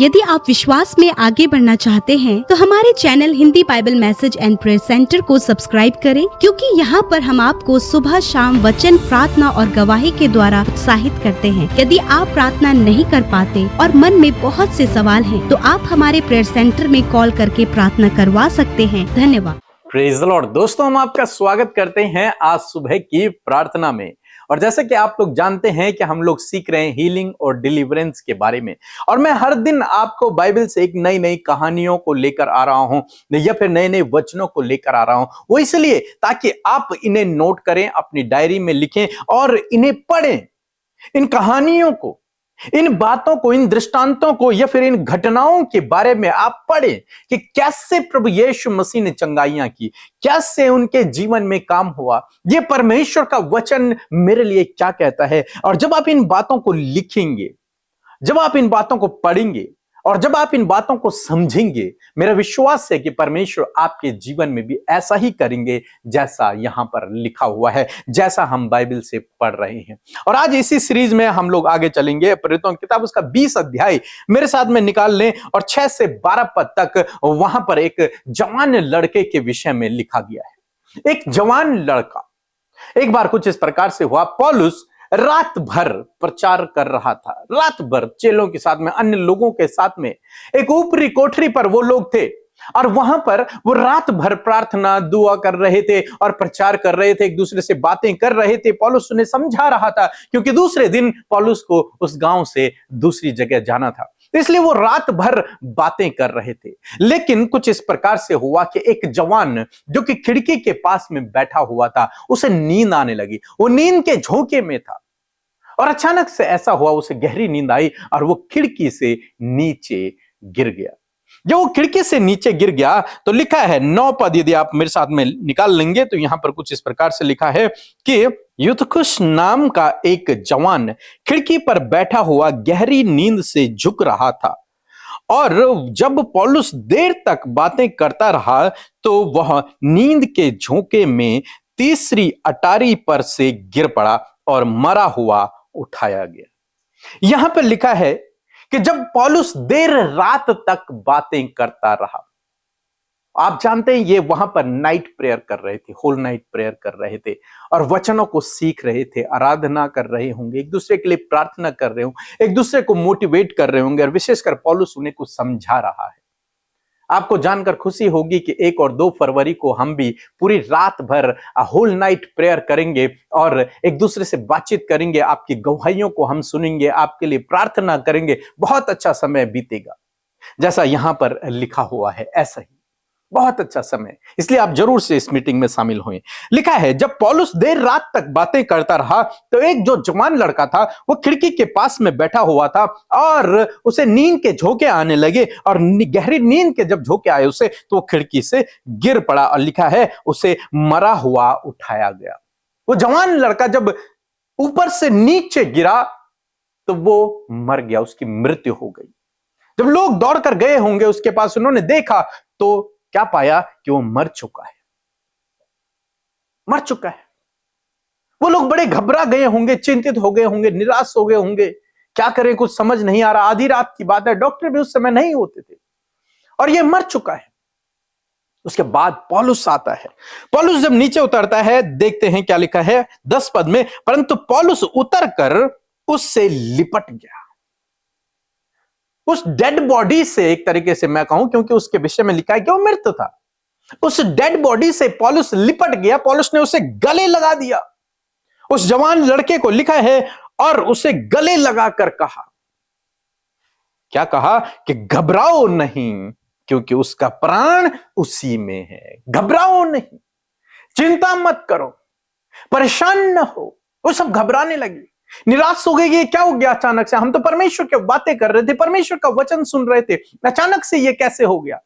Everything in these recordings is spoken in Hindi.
यदि आप विश्वास में आगे बढ़ना चाहते हैं तो हमारे channel Hindi Bible message and prayer centre को सब्सक्राइब करें, क्योंकि यहाँ पर हम आपको सुबह शाम वचन, प्रार्थना और गवाही के द्वारा उत्साहित करते हैं। यदि आप प्रार्थना नहीं कर पाते और मन में बहुत से सवाल हैं, तो आप हमारे प्रेयर सेंटर में कॉल करके प्रार्थना करवा सकते हैं। धन्यवाद। Praise the Lord. दोस्तों, हम आपका स्वागत करते हैं आज सुबह की प्रार्थना में। और जैसे कि आप लोग जानते हैं कि हम लोग सीख रहे हैं हीलिंग और डिलीवरेंस के बारे में, और मैं हर दिन आपको बाइबल से एक नई नई कहानियों को लेकर आ रहा हूं या फिर नए नए वचनों को लेकर आ रहा हूं। वो इसलिए ताकि आप इन्हें नोट करें, अपनी डायरी में लिखें और इन्हें पढ़ें। इन कहानियों को, इन बातों को, इन दृष्टांतों को या फिर इन घटनाओं के बारे में आप पढ़ें कि कैसे प्रभु यीशु मसीह ने चंगाइयां की, कैसे उनके जीवन में काम हुआ, ये परमेश्वर का वचन मेरे लिए क्या कहता है। और जब आप इन बातों को लिखेंगे, जब आप इन बातों को पढ़ेंगे और जब आप इन बातों को समझेंगे, मेरा विश्वास है कि परमेश्वर आपके जीवन में भी ऐसा ही करेंगे जैसा यहां पर लिखा हुआ है, जैसा हम बाइबल से पढ़ रहे हैं। और आज इसी सीरीज में हम लोग आगे चलेंगे। प्रेरितों की किताब उसका 20 अध्याय मेरे साथ में निकाल लें और 6 से 12 पद तक वहां पर एक जवान लड़के के विषय में लिखा गया है। एक जवान लड़का, एक बार कुछ इस प्रकार से हुआ, पौलुस रात भर प्रचार कर रहा था। रात भर चेलों के साथ में, अन्य लोगों के साथ में एक ऊपरी कोठरी पर वो लोग थे और वहां पर वो रात भर प्रार्थना, दुआ कर रहे थे और प्रचार कर रहे थे, एक दूसरे से बातें कर रहे थे। पौलुस उन्हें समझा रहा था, क्योंकि दूसरे दिन पौलुस को उस गांव से दूसरी जगह जाना था, इसलिए वो रात भर बातें कर रहे थे। लेकिन कुछ इस प्रकार से हुआ कि एक जवान जो कि खिड़की के पास में बैठा हुआ था, उसे नींद आने लगी। वो नींद के झोंके में था और अचानक से ऐसा हुआ, उसे गहरी नींद आई और वो खिड़की से नीचे गिर गया। जब वो खिड़की से नीचे गिर गया तो लिखा है 9 पद, यदि आप मेरे साथ में निकाल लेंगे तो यहां पर कुछ इस प्रकार से लिखा है कि यूतुखुस नाम का एक जवान खिड़की पर बैठा हुआ गहरी नींद से झुक रहा था, और जब पौलुस देर तक बातें करता रहा तो वह नींद के झोंके में तीसरी अटारी पर से गिर पड़ा और मरा हुआ उठाया गया। यहां पर लिखा है कि जब पौलुस देर रात तक बातें करता रहा, आप जानते हैं ये वहां पर नाइट प्रेयर कर रहे थे, होल नाइट प्रेयर कर रहे थे और वचनों को सीख रहे थे, आराधना कर रहे होंगे, एक दूसरे के लिए प्रार्थना कर रहे होंगे, एक दूसरे को मोटिवेट कर रहे होंगे, और विशेषकर पौलुस उन्हें कुछ समझा रहा है। आपको जानकर खुशी होगी कि 1 और 2 फरवरी को हम भी पूरी रात भर होल नाइट प्रेयर करेंगे और एक दूसरे से बातचीत करेंगे, आपकी गवाहियों को हम सुनेंगे, आपके लिए प्रार्थना करेंगे। बहुत अच्छा समय बीतेगा, जैसा यहां पर लिखा हुआ है ऐसा ही बहुत अच्छा समय, इसलिए आप जरूर से इस मीटिंग में शामिल हों। लिखा है जब पौलुस देर रात तक बातें करता रहा तो एक जो जवान लड़का था वो खिड़की के पास में बैठा हुआ था और उसे नींद के झोंके आने लगे, और गहरी नींद के जब झोंके आए उसे तो वो खिड़की से गिर पड़ा, और लिखा है उसे मरा हुआ उठाया गया। वो जवान लड़का जब ऊपर से नीचे गिरा तो वो मर गया, उसकी मृत्यु हो गई। जब लोग दौड़कर गए होंगे उसके पास, उन्होंने देखा तो क्या पाया कि वो मर चुका है, मर चुका है। वो लोग बड़े घबरा गए होंगे, चिंतित हो गए होंगे, निराश हो गए होंगे, क्या करें कुछ समझ नहीं आ रहा। आधी रात की बात है, डॉक्टर भी उस समय नहीं होते थे और ये मर चुका है। उसके बाद पौलुस आता है। पौलुस जब नीचे उतरता है, देखते हैं क्या लिखा है 10 पद में, परंतु पौलुस उतरकर उससे लिपट गया। उस डेड बॉडी से, एक तरीके से मैं कहूं, क्योंकि उसके विषय में लिखा है कि वो मृत था, उस डेड बॉडी से पौलुस लिपट गया। पौलुस ने उसे गले लगा दिया, उस जवान लड़के को, लिखा है, और उसे गले लगाकर कहा, क्या कहा कि घबराओ नहीं, क्योंकि उसका प्राण उसी में है। घबराओ नहीं, चिंता मत करो, परेशान न हो। वो सब घबराने लगे, निराश हो गए, ये क्या हो गया अचानक से, हम तो परमेश्वर की बातें कर रहे थे, परमेश्वर का वचन सुन रहे थे, अचानक से ये कैसे हो गया।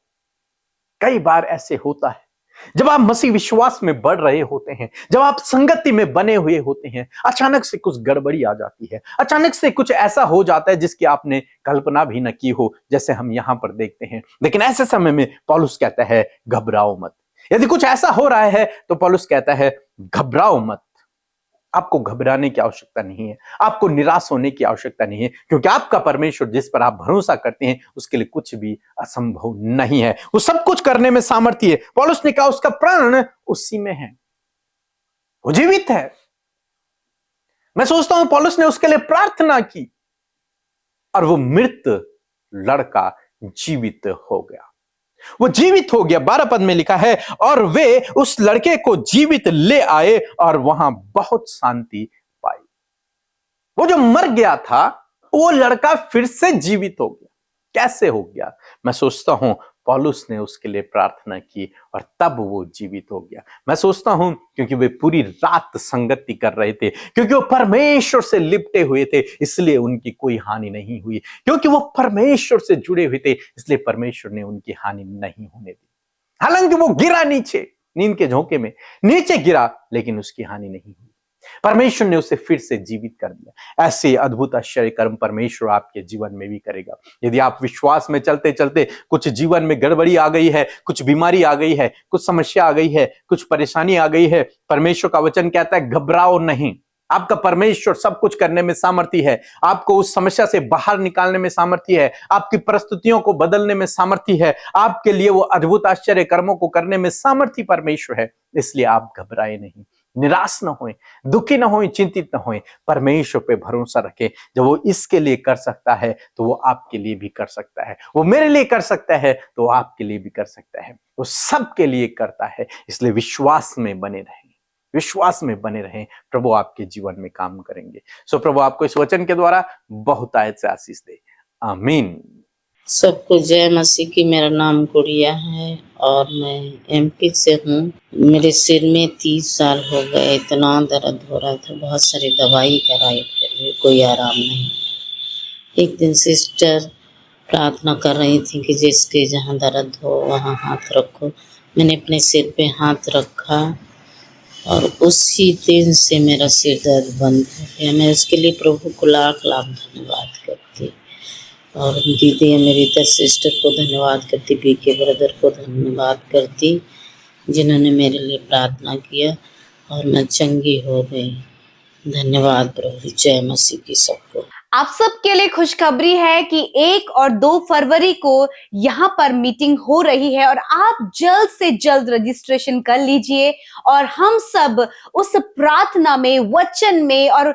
कई बार ऐसे होता है जब आप मसीह विश्वास में बढ़ रहे होते हैं, जब आप संगति में बने हुए होते हैं, अचानक से कुछ गड़बड़ी आ जाती है, अचानक से कुछ ऐसा हो जाता है जिसकी आपने कल्पना भी न की हो, जैसे हम यहां पर देखते हैं। लेकिन ऐसे समय में पौलुस कहता है घबराओ मत। यदि कुछ ऐसा हो रहा है तो पौलुस कहता है घबराओ मत। आपको घबराने की आवश्यकता नहीं है, आपको निराश होने की आवश्यकता नहीं है, क्योंकि आपका परमेश्वर जिस पर आप भरोसा करते हैं उसके लिए कुछ भी असंभव नहीं है। वो सब कुछ करने में सामर्थ्य है। पौलुस ने कहा उसका प्राण उसी में है, वो जीवित है। मैं सोचता हूं पौलुस ने उसके लिए प्रार्थना की और वो मृत लड़का जीवित हो गया। वो जीवित हो गया। 12 पद में लिखा है, और वे उस लड़के को जीवित ले आए और वहां बहुत शांति पाई। वो जो मर गया था वो लड़का फिर से जीवित हो गया। कैसे हो गया? मैं सोचता हूं पौलुस ने उसके लिए प्रार्थना की और तब वो जीवित हो गया। मैं सोचता हूं क्योंकि वे पूरी रात संगति कर रहे थे, क्योंकि वो परमेश्वर से लिपटे हुए थे, इसलिए उनकी कोई हानि नहीं हुई। क्योंकि वो परमेश्वर से जुड़े हुए थे, इसलिए परमेश्वर ने उनकी हानि नहीं होने दी। हालांकि वो गिरा नीचे, नींद के झोंके में नीचे गिरा, लेकिन उसकी हानि नहीं हुई। परमेश्वर ने उसे फिर से जीवित कर दिया। ऐसे अद्भुत आश्चर्य कर्म परमेश्वर आपके जीवन में भी करेगा। यदि आप विश्वास में चलते चलते कुछ जीवन में गड़बड़ी आ गई है, कुछ बीमारी आ गई है, कुछ समस्या आ गई है, कुछ परेशानी आ गई है, परमेश्वर का वचन कहता है घबराओ नहीं। आपका परमेश्वर सब कुछ करने में सामर्थ्य है, आपको उस समस्या से बाहर निकालने में सामर्थ्य है, आपकी परिस्थितियों को बदलने में सामर्थ्य है, आपके लिए वो अद्भुत आश्चर्य कर्मों को करने में सामर्थ्य परमेश्वर है। इसलिए आप घबराए नहीं, निराश न होएं, दुखी न होएं, चिंतित न होएं, परमेश्वर पे भरोसा रखें। जब वो इसके लिए कर सकता है तो वो आपके लिए भी कर सकता है। वो मेरे लिए कर सकता है तो आपके लिए भी कर सकता है। वो सबके लिए करता है। इसलिए विश्वास में बने रहें, विश्वास में बने रहें। प्रभु आपके जीवन में काम करेंगे। सो प्रभु आपको इस वचन के द्वारा बहुतायत से आशीष दे। आमीन। सबको जय मसीह की। मेरा नाम गुड़िया है और मैं एमपी से हूँ। मेरे सिर में 30 साल हो गए, इतना दर्द हो रहा था, बहुत सारी दवाई कराई, फिर भी कोई आराम नहीं। एक दिन सिस्टर प्रार्थना कर रही थी कि जिसके जहाँ दर्द हो वहाँ हाथ रखो। मैंने अपने सिर पे हाथ रखा और उसी दिन से मेरा सिर दर्द बंद हो गया। मैं उसके लिए प्रभु को लाख लाख धन्यवाद करती और दीदी अमेरिता सिस्टर को धन्यवाद करती, बीके ब्रदर को धन्यवाद करती जिन्होंने मेरे लिए प्रार्थना किया और मैं चंगी हो गई। धन्यवाद प्रभु। जय मसीह की सबको। आप सबके लिए खुशखबरी है कि 1 और 2 फरवरी को यहाँ पर मीटिंग हो रही है और आप जल्द से जल्द रजिस्ट्रेशन कर लीजिए और हम सब उस प्रार्थना में, वचन में और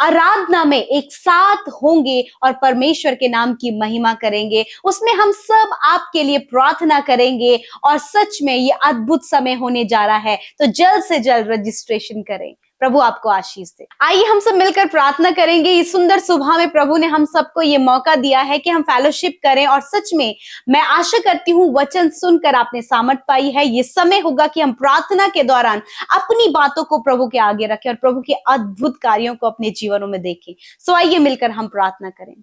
आराधना में एक साथ होंगे और परमेश्वर के नाम की महिमा करेंगे। उसमें हम सब आपके लिए प्रार्थना करेंगे और सच में ये अद्भुत समय होने जा रहा है। तो जल्द से जल्द रजिस्ट्रेशन करें। प्रभु आपको आशीष दे। आइए हम सब मिलकर प्रार्थना करेंगे। इस सुंदर सुबह में प्रभु ने हम सबको ये मौका दिया है कि हम फेलोशिप करें और सच में मैं आशा करती हूँ वचन सुनकर आपने सामर्थ पाई है। ये समय होगा कि हम प्रार्थना के दौरान अपनी बातों को प्रभु के आगे रखें और प्रभु के अद्भुत कार्यों को अपने जीवनों में देखें। सो आइए मिलकर हम प्रार्थना करें।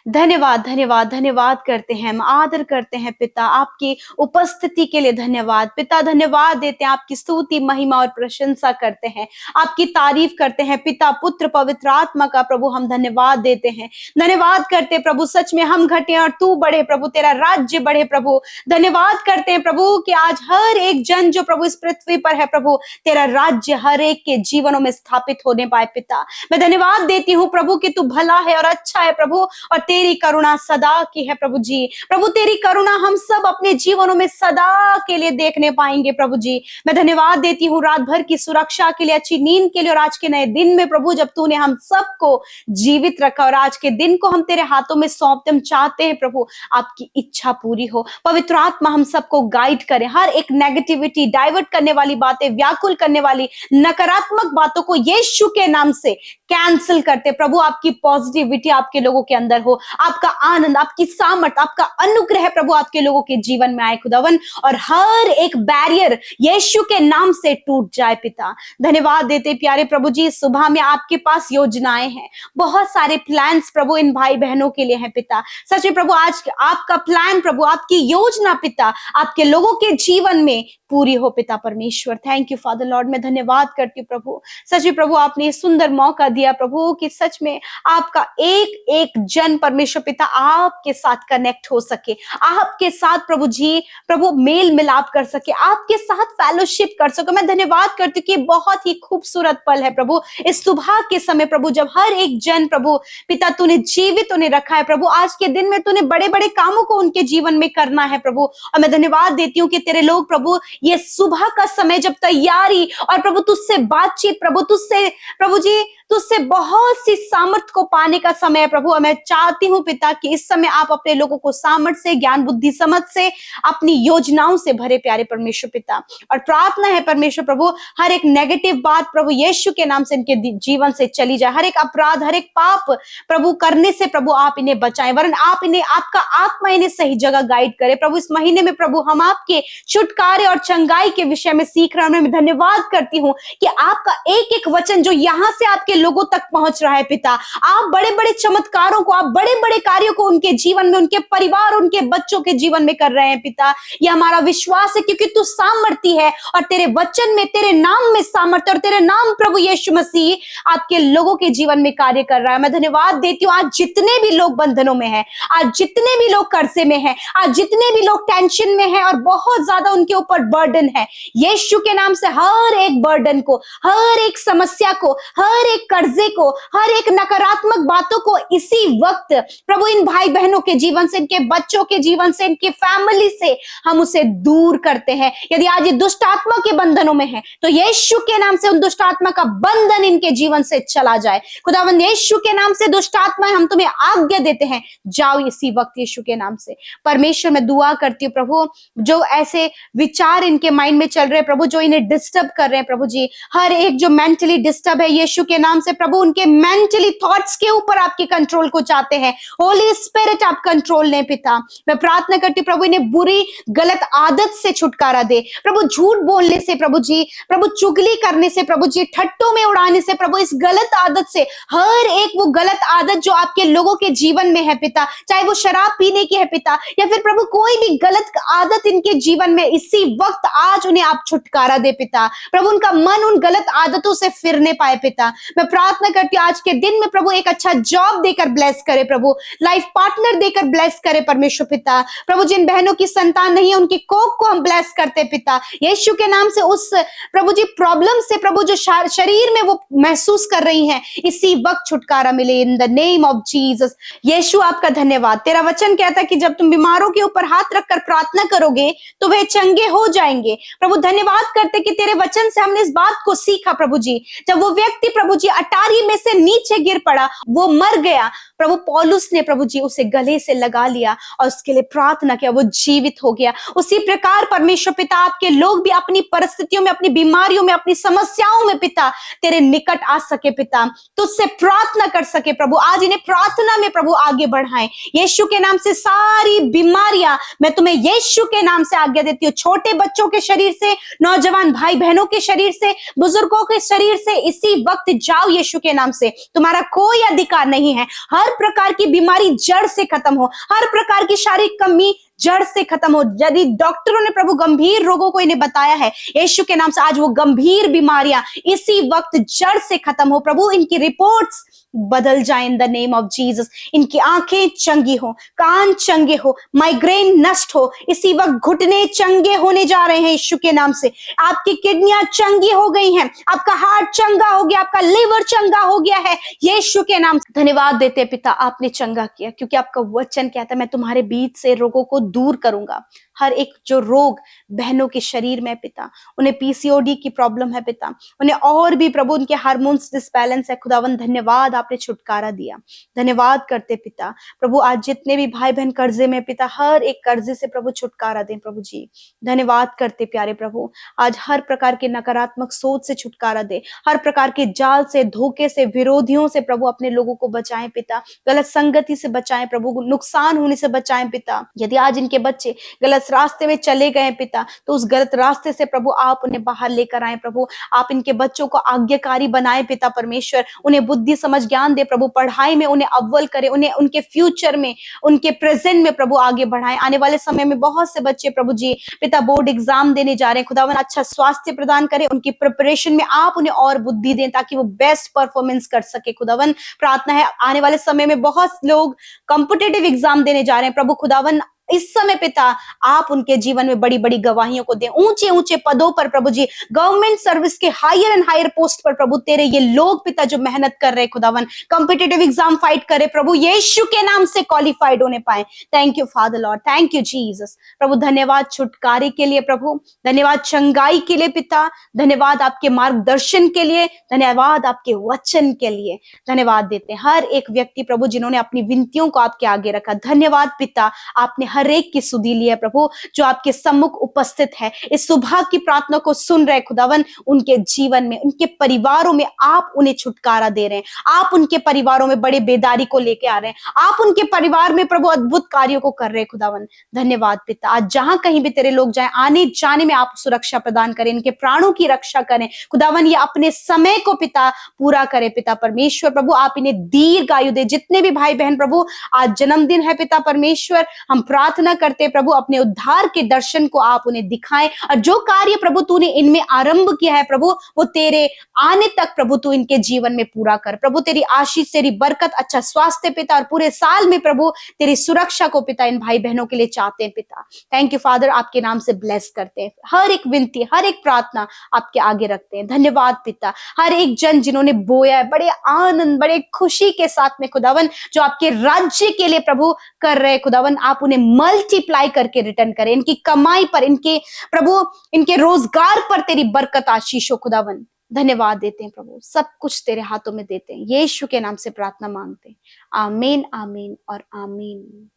धन्यवाद धन्यवाद धन्यवाद करते हैं, हम आदर करते हैं पिता, आपकी उपस्थिति के लिए धन्यवाद पिता। धन्यवाद देते हैं, आपकी स्तुति महिमा और प्रशंसा करते हैं, आपकी तारीफ करते हैं पिता, पुत्र, पवित्र आत्मा का प्रभु हम धन्यवाद देते हैं। धन्यवाद करते हैं प्रभु, सच में हम घटे और तू बढ़े प्रभु, तेरा राज्य बढ़े प्रभु। धन्यवाद करते हैं प्रभु कि आज हर एक जन जो प्रभु इस पृथ्वी पर है प्रभु, तेरा राज्य हर एक के जीवनों में स्थापित होने पाए पिता। मैं धन्यवाद देती हूँ प्रभु कि तू भला है और अच्छा है प्रभु, और तेरी करुणा सदा की है प्रभु जी। प्रभु तेरी करुणा हम सब अपने जीवनों में सदा के लिए देखने पाएंगे प्रभु जी। मैं धन्यवाद देती हूँ रात भर की सुरक्षा के लिए, अच्छी नींद के लिए और आज के नए दिन में प्रभु जब तूने हम सबको जीवित रखा और आज के दिन को हम तेरे हाथों में सौंपते। हम चाहते हैं प्रभु आपकी इच्छा पूरी हो। पवित्र आत्मा हम सबको गाइड करे, हर एक नेगेटिविटी, डाइवर्ट करने वाली बातें, व्याकुल करने वाली नकारात्मक बातों को यीशु के नाम से कैंसिल करते प्रभु। आपकी पॉजिटिविटी आपके लोगों के अंदर हो, आपका आनंद, आपकी सामर्थ, आपका अनुग्रह प्रभु आपके लोगों के जीवन में आए खुदावन, और हर एक बैरियर यीशु के नाम से टूट जाए पिता। धन्यवाद देते प्यारे प्रभु जी, सुबह में आपके पास योजनाएं हैं, बहुत सारे प्लान्स प्रभु इन भाई बहनों के लिए हैं पिता। सच में प्रभु आज आपका प्लान प्रभु, आपकी योजना पिता आपके लोगों के जीवन में पूरी हो पिता परमेश्वर। Thank you Father Lord. मैं धन्यवाद करती हूँ प्रभु, सच में प्रभु आपने सुंदर मौका दिया प्रभु कि सच में आपका एक एक जन पर परमेश्वर पिता आपके साथ कनेक्ट हो सके, आपके साथ प्रभु जी प्रभु मेल मिलाप कर सके, आपके साथ फेलोशिप कर सके। मैं धन्यवाद करती हूँ कि बहुत ही खूबसूरत पल है प्रभु, इस सुबह के समय प्रभु, जब हर एक जन प्रभु पिता तूने जीवित उन्हें रखा है प्रभु। आज के दिन में तूने बड़े बड़े कामों को उनके जीवन में करना है प्रभु, और मैं धन्यवाद देती हूँ कि तेरे लोग प्रभु ये सुबह का समय जब तैयारी और प्रभु तुझसे बातचीत प्रभु, तुझसे प्रभु जी तुझसे बहुत सी सामर्थ को पाने का समय है प्रभु। और मैं चाहती हूँ पिता कि इस समय आप अपने लोगों को सामर्थ से, ज्ञान बुद्धि समझ से, अपनी योजनाओं से भरे प्यारे परमेश्वर पिता। और प्रार्थना है परमेश्वर प्रभु, हर एक नेगेटिव बात प्रभु यीशु के नाम से इनके जीवन से चली जाए, हर एक अपराध, हर एक पाप प्रभु करने से प्रभु आप इन्हें बचाएं, वरन आप इन्हें, आपका आत्मा इन्हें सही जगह गाइड करे प्रभु। इस महीने में प्रभु हम आपके छुटकारे और चंगाई के विषय में सीख रहे हैं। मैं धन्यवाद करती हूँ कि आपका एक एक वचन जो यहाँ से आपके लोगों तक पहुंच रहा है पिता, आप बड़े बड़े चमत्कारों को, आप बड़े बड़े कार्यों को उनके जीवन में, उनके परिवार, उनके बच्चों के जीवन में कर रहे हैं पिता। यह हमारा विश्वास है क्योंकि तू सामर्थी है और तेरे वचन में, तेरे नाम में सामर्थ्य, और तेरे नाम प्रभु यीशु मसीह आपके लोगों के जीवन में कार्य कर रहा है। मैं धन्यवाद देती हूँ आज जितने भी लोग बंधनों में हैं, आज जितने भी लोग कर्जे में हैं, आज जितने भी लोग टेंशन में हैं और बहुत ज्यादा उनके ऊपर बर्डन है, यीशु के नाम से हर एक बर्डन को, हर एक समस्या को, हर एक कर्जे को, हर एक नकारात्मक बातों को इसी वक्त प्रभु इन भाई बहनों के जीवन से, इनके बच्चों के जीवन से, इनकी फैमिली से हम उसे दूर करते हैं। यदि आज ये दुष्ट आत्मा के बंधनों में है तो यीशु के नाम से उन दुष्ट आत्मा का बंधन इनके जीवन से चला जाए। खुदावंद यीशु के नाम से दुष्ट आत्मा हम तुम्हें आज्ञा देते हैं, जाओ इसी वक्त यीशु के नाम से। परमेश्वर मैं दुआ करती हूँ प्रभु, जो ऐसे विचार इनके माइंड में चल रहे हैं प्रभु, जो इन्हें डिस्टर्ब कर रहे हैं प्रभु जी, हर एक जो मेंटली डिस्टर्ब है यीशु के नाम से प्रभु, उनके मेंटली थॉट्स के ऊपर आपके कंट्रोल को चाहते हैं। होली स्पिरिट आप कंट्रोल लें पिता। मैं प्रार्थना करती हूँ प्रभु, इन्हें बुरी गलत आदत से छुटकारा दे प्रभु, झूठ बोलने से प्रभु जी, प्रभु चुगली करने से प्रभु जी, ठट्टों में उड़ाने से प्रभु, इस गलत आदत से, हर एक वो गलत आदत जो आपके लोगों के जीवन में है पिता, चाहे वो शराब पीने की है पिता, या फिर प्रभु कोई भी गलत आदत इनके जीवन में, इसी वक्त आज उन्हें आप छुटकारा दे पिता। प्रभु उनका मन उन गलत आदतों से फिरने पाए पिता। मैं प्रार्थना करती हूँ आज के दिन में प्रभु एक अच्छा जॉब देकर ब्लेस करे प्रभु, लाइफ पार्टनर देकर ब्लेस करे परमेश्वर पिता। प्रभु जिन बहनों की संतान नहीं है उनकी कोख को हम ब्लेस करते पिता यीशु के नाम से। उस प्रभु जी प्रॉब्लम से प्रभु जो शरीर में वो महसूस कर रही हैं, इसी वक्त छुटकारा मिले in the name of Jesus. यीशु आपका धन्यवाद। तेरा वचन कहता है कि जब तुम बीमारों के ऊपर हाथ रखकर प्रार्थना करोगे तो वे चंगे हो जाएंगे। प्रभु धन्यवाद करते कि तेरे वचन से हमने इस बात को सीखा प्रभु जी। जब वो व्यक्ति प्रभु जी अटारी में से नीचे गिर पड़ा, वो मर गया, प्रभु पौलुस ने प्रभु जी उसे गले से लगा लिया और उसके लिए प्रार्थना किया, वो जीवित हो गया। उसी प्रकार परमेश्वर पिता आपके लोग भी अपनी परिस्थितियों में, अपनी बीमारियों में, अपनी समस्याओं में पिता तेरे निकट आ सके पिता, तुझसे प्रार्थना कर सके प्रभु। आज इन्हें प्रार्थना में प्रभु आगे बढ़ाएं यीशु के नाम से। सारी बीमारियां मैं तुम्हें यीशु के नाम से आज्ञा देती हूँ, छोटे बच्चों के शरीर से, नौजवान भाई बहनों के शरीर से, बुजुर्गों के शरीर से, इसी वक्त जाओ यीशु के नाम से। तुम्हारा कोई अधिकार नहीं है। हर प्रकार की बीमारी जड़ से खत्म हो, हर प्रकार की शारीरिक कमी जड़ से खत्म हो। यदि डॉक्टरों ने प्रभु गंभीर रोगों को इन्हें बताया है, यीशु के नाम से आज वो गंभीर बीमारियां इसी वक्त जड़ से खत्म हो प्रभु। इनकी रिपोर्ट्स बदल जाए इन द नेम ऑफ जीसस। इनकी आंखें चंगी हो, कान चंगे हो, माइग्रेन नष्ट हो, इसी वक्त घुटने चंगे होने जा रहे हैं यीशु के नाम से। आपकी किडनियां चंगी हो गई हैं, आपका हार्ट चंगा हो गया, आपका लिवर चंगा हो गया है यीशु के नाम से। धन्यवाद देते पिता, आपने चंगा किया, क्योंकि आपका वचन कहता है मैं तुम्हारे बीच से रोगों को दूर करूंगा। हर एक जो रोग बहनों के शरीर में पिता, उन्हें पीसीओडी की प्रॉब्लम है पिता, उन्हें और भी प्रभु उनके हार्मोन्स डिसबैलेंस है, खुदावन धन्यवाद आपने छुटकारा दिया। धन्यवाद करते पिता प्रभु, आज जितने भी भाई बहन कर्जे में पिता, हर एक कर्जे से प्रभु छुटकारा दें प्रभु जी। धन्यवाद करते प्यारे प्रभु, आज हर प्रकार के नकारात्मक सोच से छुटकारा दे, हर प्रकार के जाल से, धोखे से, विरोधियों से प्रभु अपने लोगों को बचाएं पिता, गलत संगति से बचाएं प्रभु, नुकसान होने से बचाएं पिता। यदि आज इनके बच्चे गलत रास्ते में चले गए पिता, तो उस गलत रास्ते से प्रभु आप उन्हें बाहर लेकर आए प्रभु। आप इनके बच्चों को आज्ञाकारी बनाए पिता परमेश्वर, उन्हें बुद्धि समझ ज्ञान दे प्रभु, पढ़ाई में उन्हें अव्वल करे, उन्हें उनके फ्यूचर में, उनके प्रेजेंट में प्रभु आगे बढ़ाए। आने वाले समय में बहुत से बच्चे प्रभु जी पिता बोर्ड एग्जाम देने जा रहे हैं, खुदावन अच्छा स्वास्थ्य प्रदान करें, उनकी प्रिपरेशन में आप उन्हें और बुद्धि दें ताकि वो बेस्ट परफॉर्मेंस कर सके। खुदावन प्रार्थना है आने वाले समय में बहुत लोग कॉम्पिटिटिव एग्जाम देने जा रहे हैं प्रभु, खुदावन इस समय पिता आप उनके जीवन में बड़ी बड़ी गवाहियों को दें, ऊंचे ऊंचे पदों पर प्रभु जी, गवर्नमेंट सर्विस के हायर एंड हायर पोस्ट पर प्रभु तेरे ये लोग पिता जो मेहनत कर रहे खुदावन, कॉम्पिटिटिव एग्जाम फाइट करे प्रभु, यीशु के नाम से क्वालिफाइड होने पाए। Thank you Father Lord, thank you Jesus. प्रभु धन्यवाद छुटकारे के लिए प्रभु, धन्यवाद चंगाई के लिए पिता, धन्यवाद आपके मार्गदर्शन के लिए, धन्यवाद आपके वचन के लिए। धन्यवाद देते हैं हर एक व्यक्ति प्रभु जिन्होंने अपनी विनतियों को आपके आगे रखा। धन्यवाद पिता, आपने हर एक की सुधी ली है प्रभु, जो आपके सम्मुख उपस्थित है, इस सुबह की प्रार्थना को सुन रहे खुदावन, उनके जीवन में, उनके परिवारों में आप उन्हें छुटकारा दे रहे हैं, आप उनके परिवारों में बड़े बेदारी को लेके आ रहे हैं, आप उनके परिवार में प्रभु अद्भुत कार्यों को कर रहे हैं खुदावन। धन्यवाद पिता, आज जहां कहीं भी तेरे लोग जाए, आने जाने में आप सुरक्षा प्रदान करें, इनके प्राणों की रक्षा करें खुदावन, ये अपने समय को पिता पूरा करे पिता परमेश्वर। प्रभु आप इन्हें दीर्घ आयु दे, जितने भी भाई बहन प्रभु आज जन्मदिन है पिता परमेश्वर, हम प्रार्थना करते प्रभु अपने उद्धार के दर्शन को आप उन्हें दिखाएं, और जो कार्य प्रभु तूने इनमें आरंभ किया है प्रभु, वो तेरे आने तक प्रभु तू इनके जीवन में पूरा कर प्रभु। तेरी आशीष, तेरी बरकत, अच्छा स्वास्थ्य पिता, और पूरे साल में प्रभु तेरी सुरक्षा को पिता इन भाई बहनों के लिए चाहते हैं पिता। थैंक यू फादर, आपके नाम से ब्लेस करते हैं, हर एक विनती, हर एक प्रार्थना आपके आगे रखते हैं। धन्यवाद पिता, हर एक जन जिन्होंने बोया है बड़े आनंद, बड़े खुशी के साथ में खुदावन, जो आपके राज्य के लिए प्रभु कर रहे खुदावन, आप उन्हें मल्टीप्लाई करके रिटर्न करें, इनकी कमाई पर, इनके प्रभु इनके रोजगार पर तेरी बरकत आशीष हो खुदावन। धन्यवाद देते हैं प्रभु, सब कुछ तेरे हाथों में देते हैं, यीशु के नाम से प्रार्थना मांगते हैं, आमीन आमीन और आमीन।